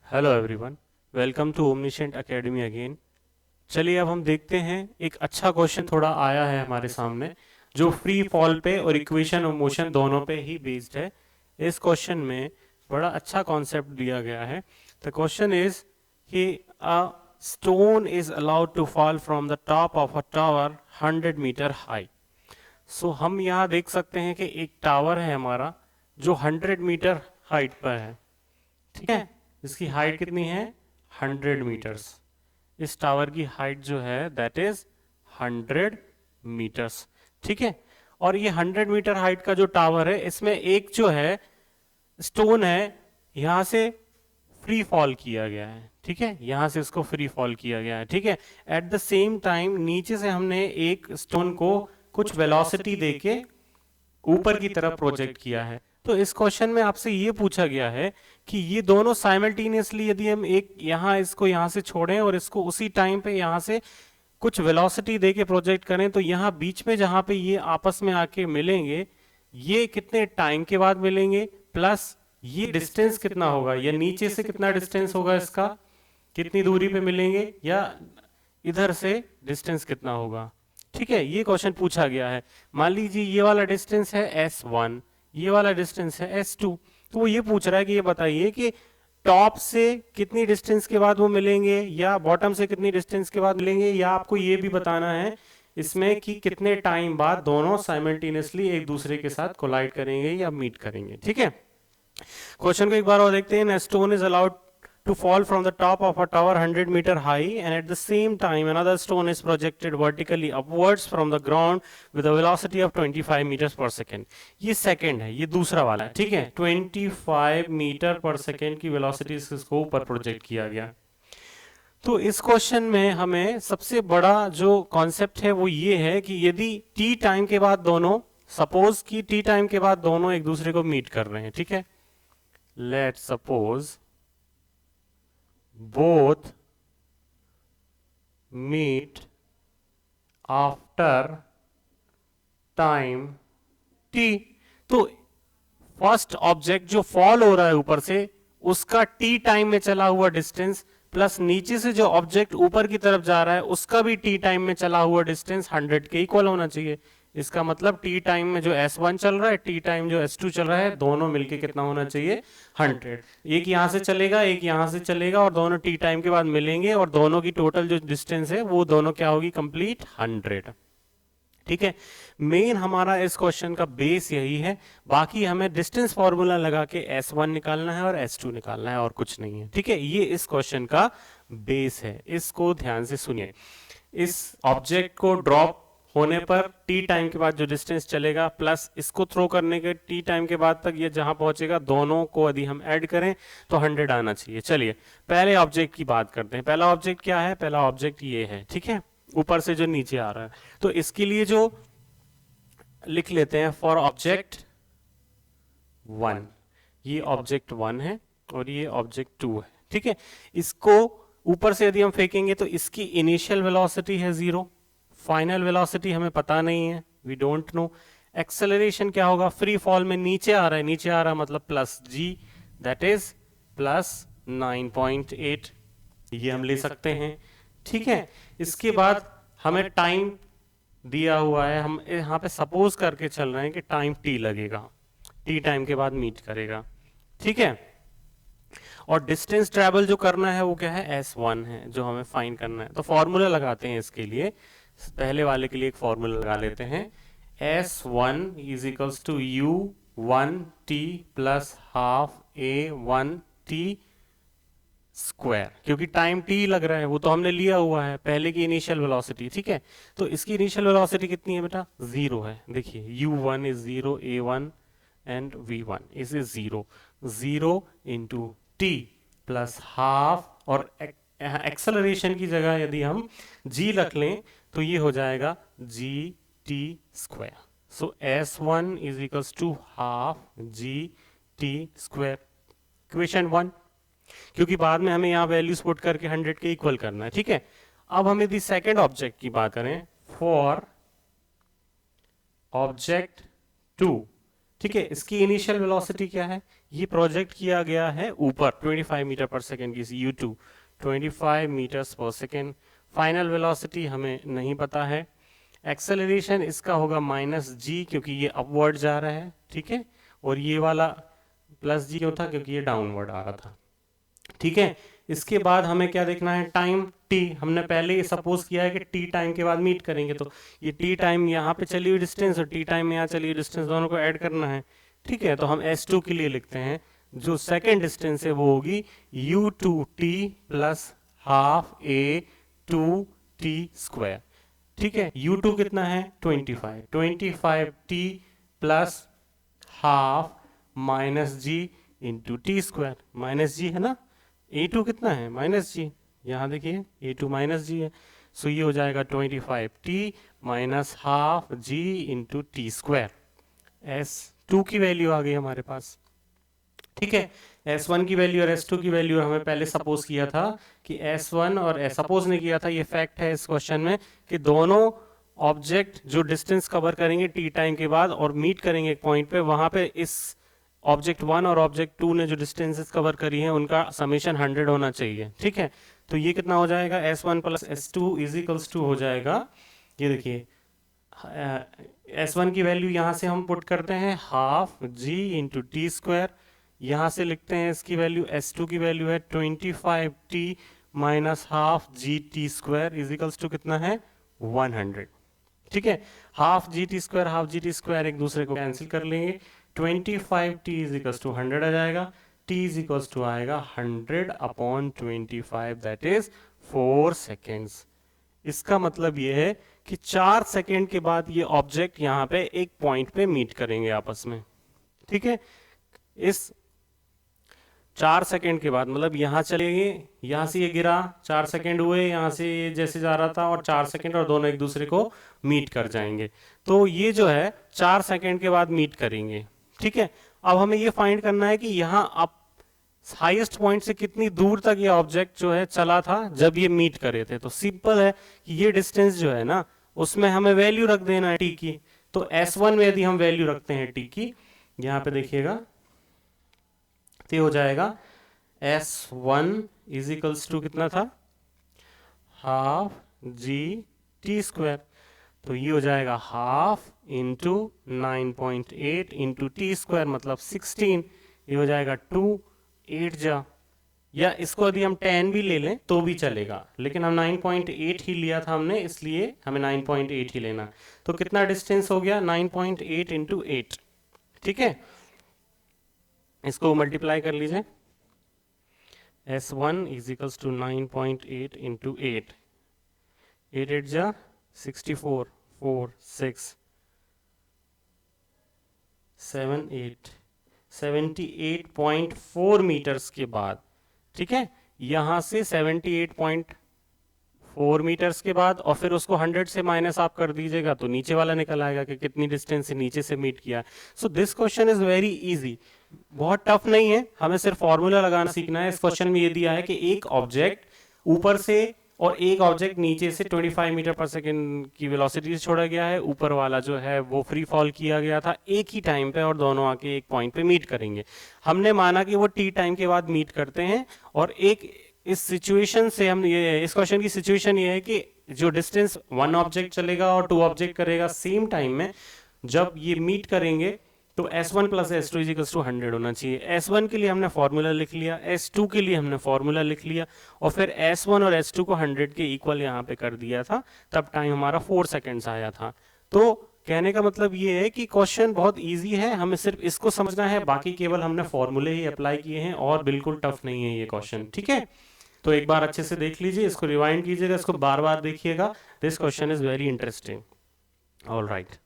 Hello everyone, welcome to Omniscient Academy again. चलिए अब हम देखते हैं, एक अच्छा क्वेश्चन थोड़ा आया है हमारे सामने जो फ्री फॉल पे और इक्वेशन ऑफ मोशन दोनों पे ही बेस्ड है। इस क्वेश्चन में बड़ा अच्छा कॉन्सेप्ट दिया गया है। द क्वेश्चन इज कि a stone is allowed to fall from the top of a tower 100 metre high. So हम यहाँ देख सकते हैं कि एक टावर है हमारा जो 100 मीटर हाइट पर है। ठीक है, इसकी हाइट कितनी है? 100 मीटर्स। इस टावर की हाइट जो है दैट इज 100 मीटर्स। ठीक है, और ये 100 मीटर हाइट का जो टावर है इसमें एक जो है स्टोन है, यहां से फ्री फॉल किया गया है। ठीक है, यहां से इसको फ्री फॉल किया गया है। ठीक है, एट द सेम टाइम नीचे से हमने एक स्टोन को कुछ वेलोसिटी देके ऊपर की तरफ प्रोजेक्ट किया है। तो इस क्वेश्चन में आपसे ये पूछा गया है कि ये दोनों साइमल्टेनियसली यदि हम एक यहाँ इसको यहाँ से छोड़ें और इसको उसी टाइम पे यहाँ से कुछ वेलोसिटी दे के प्रोजेक्ट करें, तो यहाँ बीच में जहां पे ये आपस में आके मिलेंगे, ये कितने टाइम के बाद मिलेंगे, प्लस ये डिस्टेंस कितना होगा, या नीचे से कितना डिस्टेंस होगा इसका, कितनी दूरी पे मिलेंगे, या इधर से डिस्टेंस कितना होगा। ठीक है, ये क्वेश्चन पूछा गया है। मान लीजिए ये वाला डिस्टेंस है S1, ये वाला डिस्टेंस है S2। तो वो ये पूछ रहा है कि ये बताइए कि टॉप से कितनी डिस्टेंस के बाद वो मिलेंगे, या बॉटम से कितनी डिस्टेंस के बाद मिलेंगे, या आपको ये भी बताना है इसमें कि कितने टाइम बाद दोनों साइमल्टेनियसली एक दूसरे के साथ कोलाइड करेंगे या मीट करेंगे। ठीक है, क्वेश्चन को एक बार और देखते हैं। Stone is allowed to fall from the top of a tower 100 meter high, and at the same time another stone is projected vertically upwards from the ground with a velocity of 25 meters per second। ये second है, ये दूसरा वाला है। ठीक है, 25 metre पर second की वेलोसिटी इसको ऊपर प्रोजेक्ट किया गया। तो इस क्वेश्चन में हमें सबसे बड़ा जो कॉन्सेप्ट है वो ये है कि यदि टी टाइम के बाद दोनों, सपोज कि टी टाइम के बाद दोनों एक दूसरे को मीट कर रहे हैं। ठीक है, let suppose both meet after time t। तो फर्स्ट ऑब्जेक्ट जो फॉल हो रहा है ऊपर से, उसका टी टाइम में चला हुआ डिस्टेंस, प्लस नीचे से जो ऑब्जेक्ट ऊपर की तरफ जा रहा है उसका भी टी टाइम में चला हुआ डिस्टेंस 100 के इक्वल होना चाहिए। इसका मतलब टी टाइम में जो S1 चल रहा है, टी टाइम जो S2 चल रहा है, दोनों मिलके कितना होना चाहिए? 100। एक यहां से चलेगा, एक यहां से चलेगा, और दोनों टी टाइम के बाद मिलेंगे, और दोनों की टोटल जो डिस्टेंस है वो दोनों क्या होगी? कंप्लीट 100। ठीक है, मेन हमारा इस क्वेश्चन का बेस यही है। बाकी हमें डिस्टेंस फॉर्मूला लगा के S1 निकालना है और S2 निकालना है, और कुछ नहीं है। ठीक है, ये इस क्वेश्चन का बेस है, इसको ध्यान से सुनिए। इस ऑब्जेक्ट को ड्रॉप होने पर टी टाइम के बाद जो डिस्टेंस चलेगा, प्लस इसको थ्रो करने के टी टाइम के बाद तक ये जहां पहुंचेगा, दोनों को यदि हम ऐड करें तो 100 आना चाहिए। चलिए पहले ऑब्जेक्ट की बात करते हैं। पहला ऑब्जेक्ट क्या है? पहला ऑब्जेक्ट ये है। ठीक है, ऊपर से जो नीचे आ रहा है, तो इसके लिए जो लिख लेते हैं फॉर ऑब्जेक्ट 1, ये ऑब्जेक्ट 1 है और ये ऑब्जेक्ट 2 है। ठीक है, इसको ऊपर से यदि हम फेंकेंगे तो इसकी इनिशियल वेलोसिटी है 0, फाइनल वेलोसिटी हमें पता नहीं है, वी डोंट नो। एक्सेलरेशन क्या होगा? फ्री फॉल में नीचे आ रहा है, नीचे आ रहा है मतलब plus g, that is plus 9.8, ये हम ले सकते हैं। ठीक है, इसके बाद हमें टाइम दिया हुआ है, हम यहाँ पे सपोज करके चल रहे हैं कि टाइम t लगेगा, t टाइम के बाद मीट करेगा। ठीक है, और डिस्टेंस ट्रेवल जो करना है वो क्या है? S1 है जो हमें फाइंड करना है। तो फॉर्मूला लगाते हैं इसके लिए। पहले वाले के लिए एक फॉर्मूला लगा लेते हैं। S1 is equals to U1t plus half A1t square, क्योंकि टाइम t लग रहा है, वो तो हमने लिया हुआ है पहले की इनिशियल वेलोसिटी। ठीक है, तो इसकी इनिशियल वेलोसिटी कितनी है बेटा? 0 है। देखिए U1 is 0, A1 and V1 is 0, 0 into T plus half, और एक्सेलरेशन की जगह यदि हम g रख लें तो ये हो जाएगा GT square. So S1 is equals to half GT square, equation 1। क्योंकि बाद में हमें यहाँ वैल्यूज पुट करके 100 के इक्वल करना है। ठीक है, अब हम यदि सेकेंड ऑब्जेक्ट की बात करें, फॉर ऑब्जेक्ट 2, ठीक है, इसकी इनिशियल वेलोसिटी क्या है, ये प्रोजेक्ट किया गया है ऊपर 25 मीटर पर सेकेंड की U2 25 मीटर्स पर सेकेंड। फाइनल वेलोसिटी हमें नहीं पता है। एक्सेलरेशन इसका होगा -g क्योंकि ये अपवर्ड जा रहा है, ठीक है, और ये वाला +g क्यों था, क्योंकि ये डाउनवर्ड आ रहा था, ठीक है। इसके बाद हमें क्या देखना है, टाइम t। हमने पहले ही सपोज किया है कि t टाइम के बाद मीट करेंगे, तो ये t टाइम यहाँ पे चली हुई डिस्टेंस और t टाइम यहाँ चली हुई डिस्टेंस, दोनों को ऐड करना है, ठीक है। तो हम S2 के लिए लिखते हैं, जो सेकेंड डिस्टेंस है वो होगी U2t प्लस हाफ A2t², ठीक है। U2 कितना है 25t plus half -g into t², -g है ना, A2 कितना है -g, यहाँ देखिए A2 -g है, सो ये हो जाएगा 25t minus half g into t²। S2 की वैल्यू आ गई हमारे पास, ठीक है। S1 की वैल्यू और S2 की वैल्यू हमें पहले सपोज किया था कि S1 और सपोज नहीं किया था, ये फैक्ट है इस क्वेश्चन में कि दोनों ऑब्जेक्ट जो डिस्टेंस कवर करेंगे t टाइम के बाद और मीट करेंगे एक पॉइंट पे, वहां पे इस ऑब्जेक्ट 1 और ऑब्जेक्ट 2 ने जो डिस्टेंसेस कवर करी है उनका समेशन 100 होना चाहिए, ठीक है। तो ये कितना हो जाएगा, S1 plus S2 is equals to हो जाएगा, ये देखिए S1 की वैल्यू यहाँ से हम पुट करते हैं हाफ g इंटू t², यहाँ से लिखते हैं इसकी वैल्यू, S2 की वैल्यू है 25t minus half g t² is equals to कितना है 100, ठीक है। हाफ GT² एक दूसरे को कैंसिल कर लेंगे, 25t इज इक्वल्स टू 100 आ जाएगा, t इज इक्वल्स टू आएगा 100/25, दैट इज 4 सेकेंड्स। इसका मतलब ये है कि 4 सेकेंड के बाद ये ऑब्जेक्ट यहाँ पे एक पॉइंट पे मीट करेंगे आपस में, ठीक है। इस 4 सेकेंड के बाद मतलब यहाँ चलेंगे, यहाँ से ये गिरा, 4 सेकेंड हुए, यहाँ से ये जैसे जा रहा था और 4 सेकेंड, और दोनों एक दूसरे को मीट कर जाएंगे। तो ये जो है 4 सेकेंड के बाद मीट करेंगे, ठीक है। अब हमें ये फाइंड करना है कि यहाँ आप हाईएस्ट पॉइंट से कितनी दूर तक ये ऑब्जेक्ट जो है चला था जब ये मीट करे थे। तो सिंपल है कि ये डिस्टेंस जो है ना, उसमें हमें वैल्यू रख देना है t की। तो S1 में यदि हम वैल्यू रखते हैं t की, यहाँ पे देखिएगा, तो हो जाएगा S1 इज इक्वल्स टू कितना था, हाफ g t²। तो ये हो जाएगा हाफ इंटू 9.8 इंटू t², मतलब 16, ये हो जाएगा 2 8 जा, या इसको यदि हम 10 भी ले लें तो भी चलेगा, लेकिन हम 9.8 ही लिया था हमने, इसलिए हमें 9.8 ही लेना। तो कितना डिस्टेंस हो गया 9.8 इंटू 8, ठीक है। इसको मल्टीप्लाई कर लीजिए, S1 is equals to 9.8 into 8, 8 8 जा 64, 4 6 7 8 78.4 मीटर्स के बाद, ठीक है, यहां से 78.4 मीटर्स के बाद, और फिर उसको 100 से माइनस आप कर दीजिएगा तो नीचे वाला निकल आएगा कि कितनी डिस्टेंस से नीचे से मीट किया। So this question is very easy, बहुत टफ नहीं है, हमें सिर्फ फॉर्मूला लगाना सीखना है। इस क्वेश्चन में ये दिया है कि एक ऑब्जेक्ट ऊपर से और एक ऑब्जेक्ट नीचे से 25 मीटर पर सेकेंड की वेलोसिटी से छोड़ा गया है, ऊपर वाला जो है वो फ्री फॉल किया गया था एक ही टाइम पे, और दोनों आके एक पॉइंट पे मीट करेंगे। हमने माना कि वो t टाइम के बाद मीट करते हैं, और एक इस सिचुएशन से हम ये, इस क्वेश्चन की सिचुएशन ये है कि जो डिस्टेंस 1 ऑब्जेक्ट चलेगा और 2 ऑब्जेक्ट करेगा सेम टाइम में, जब ये मीट करेंगे तो S1 plus S2 is equals to 100 होना चाहिए। S1 के लिए हमने फॉर्मूला लिख लिया, S2 के लिए हमने फॉर्मूला लिख लिया, और फिर S1 और S2 को 100 के इक्वल यहाँ पे कर दिया था, तब टाइम हमारा 4 सेकेंड्स आया था। तो कहने का मतलब ये है कि क्वेश्चन बहुत इजी है, हमें सिर्फ इसको समझना है, बाकी केवल हमने फॉर्मूले ही अप्लाई किए हैं, और बिल्कुल टफ नहीं है ये क्वेश्चन, ठीक है। तो एक बार अच्छे से देख लीजिए, इसको रिवाइंड कीजिएगा, इसको बार बार देखिएगा, this question is very interesting. All right.